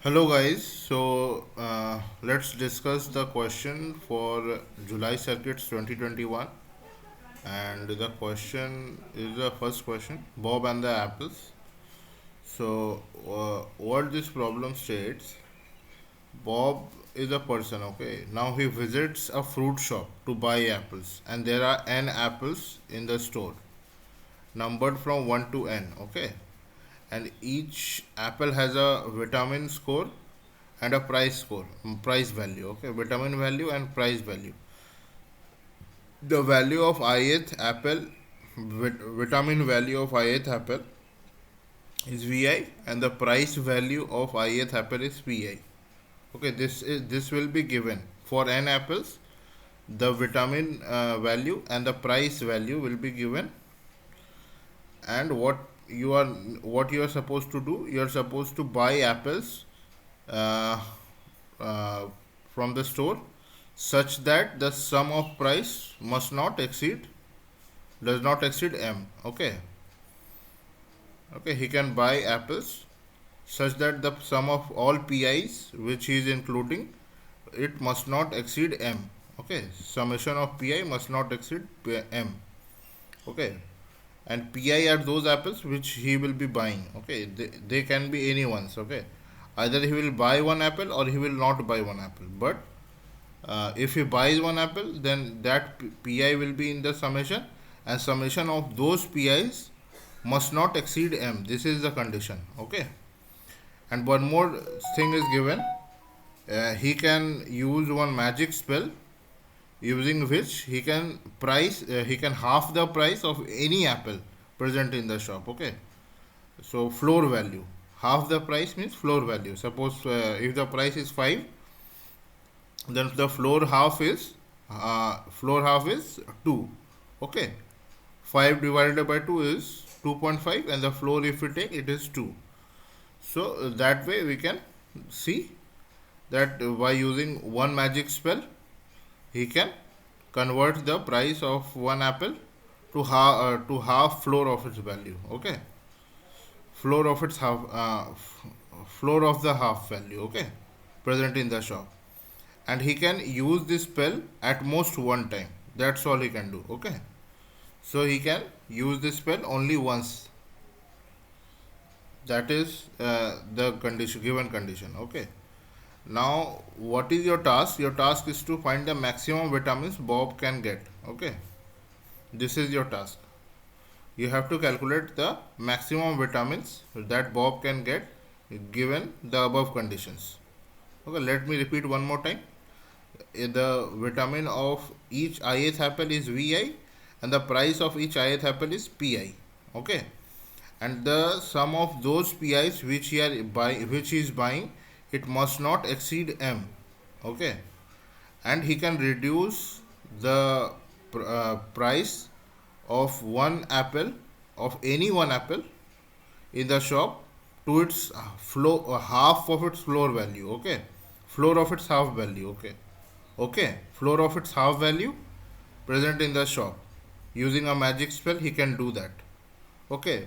Hello guys, let's discuss the question for July circuits 2021, and the question is the first question, Bob and the apples. What this problem states, Bob is a person, okay. Now he visits a fruit shop to buy apples, and there are n apples in the store, numbered from 1 to n, okay. And each apple has a vitamin score and a price score, price value, okay. Vitamin value and price value. The value of ith apple, vitamin value of ith apple is vi, and the price value of ith apple is pi. Okay, this will be given for n apples. The vitamin value and the price value will be given. And what you are supposed to do, you are supposed to buy apples uh, uh, from the store such that the sum of price must not exceed does not exceed m, okay. Okay, he can buy apples such that the sum of all pi's which he is including, it must not exceed m, okay. Summation of pi must not exceed m, okay. And pi are those apples which he will be buying, okay. They can be anyone's, okay. Either he will buy one apple or he will not buy one apple, but if he buys one apple, then that pi will be in the summation, and summation of those pi's must not exceed m. This is the condition, okay. And one more thing is given. He can use one magic spell using which he can half the price of any apple present in the shop, okay. So floor value, half the price means floor value. Suppose if the price is 5, then the floor half is 2, okay. 5 divided by 2 is 2.5, and the floor, if we take, it is 2. So that way we can see that by using one magic spell, he can convert the price of one apple to half floor of its value, okay. Floor of its half floor of the half value, okay, present in the shop. And he can use this spell at most one time. That's all he can do, okay. So he can use this spell only once. That is the condition, given condition, okay. Now what is your task? Your task is to find the maximum vitamins Bob can get, okay. This is your task. You have to calculate the maximum vitamins that Bob can get given the above conditions, okay. Let me repeat one more time. The vitamin of each ith apple is vi, and the price of each ith apple is pi, okay. And the sum of those pi's which he is buying, it must not exceed m, okay. And he can reduce the price of one apple, of any one apple in the shop, to its half of its floor value, okay. Floor of its half value, okay. Okay, floor of its half value present in the shop. Using a magic spell, he can do that, okay.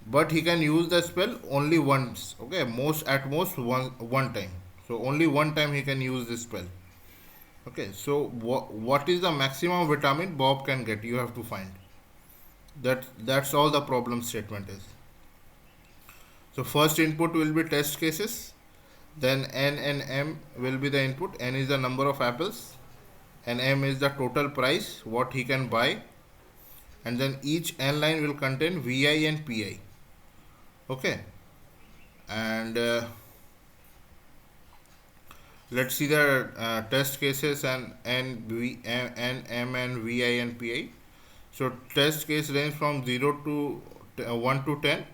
But he can use the spell only once, okay. At most one time. So only one time he can use this spell, okay. So what is the maximum vitamin Bob can get? You have to find. That's all the problem statement is. So first input will be test cases, then n and m will be the input. N is the number of apples, and m is the total price what he can buy, and then each n line will contain vi and pi, okay. And let's see the test cases and n, m and vi and pi. So test case range from 0 to 1 to 10.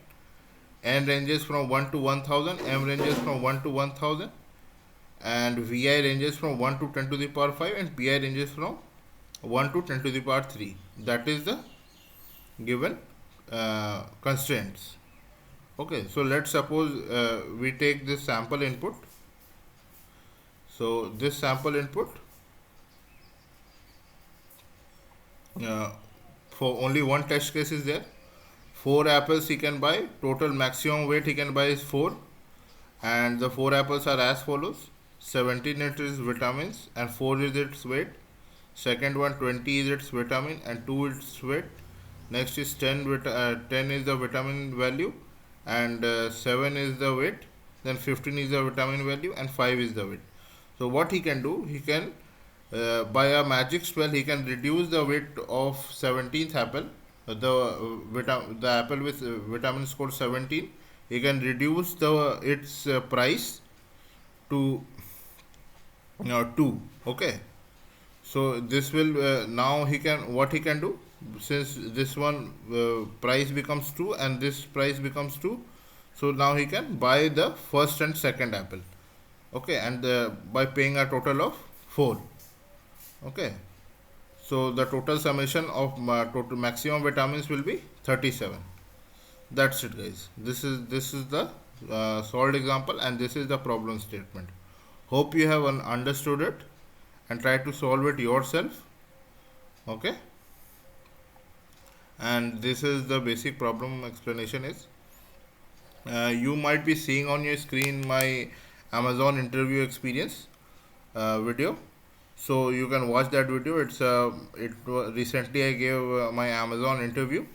N ranges from 1 to 1000, m ranges from 1 to 1000, and vi ranges from 1 to 10 to the power 5, and pi ranges from 1 to 10 to the power 3. That is the given constraints, okay. So let's suppose we take this sample input. So this sample input, for only one test case is there. 4 apples he can buy, total maximum weight he can buy is 4, And the 4 apples are as follows: 17 it is vitamins and 4 is its weight. Second one, 20 is its vitamin and 2 its weight. Next is 10 is the vitamin value and 7 is the weight. Then 15 is the vitamin value and 5 is the weight. So what he can do, he can by a magic spell he can reduce the weight of 17th apple, the apple with vitamin score 17. He can reduce the its price to 2. Okay, so this will now he can, what he can do, since this one price becomes 2 and this price becomes 2, so now he can buy the first and second apple. Okay, and by paying a total of 4. Okay, so the total summation of total maximum vitamins will be 37. That's it, guys. This is the solved example and this is the problem statement. Hope you have understood it and try to solve it yourself. Okay, and this is the basic problem explanation is. You might be seeing on your screen my Amazon interview experience video, so you can watch that video. Recently I gave my Amazon interview,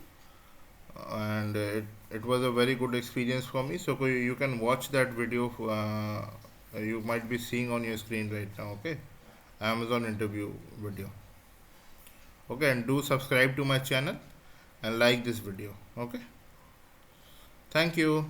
and it was a very good experience for me. So you can watch that video. You might be seeing on your screen right now. Okay, Amazon interview video. Okay, and do subscribe to my channel and like this video. Okay, thank you.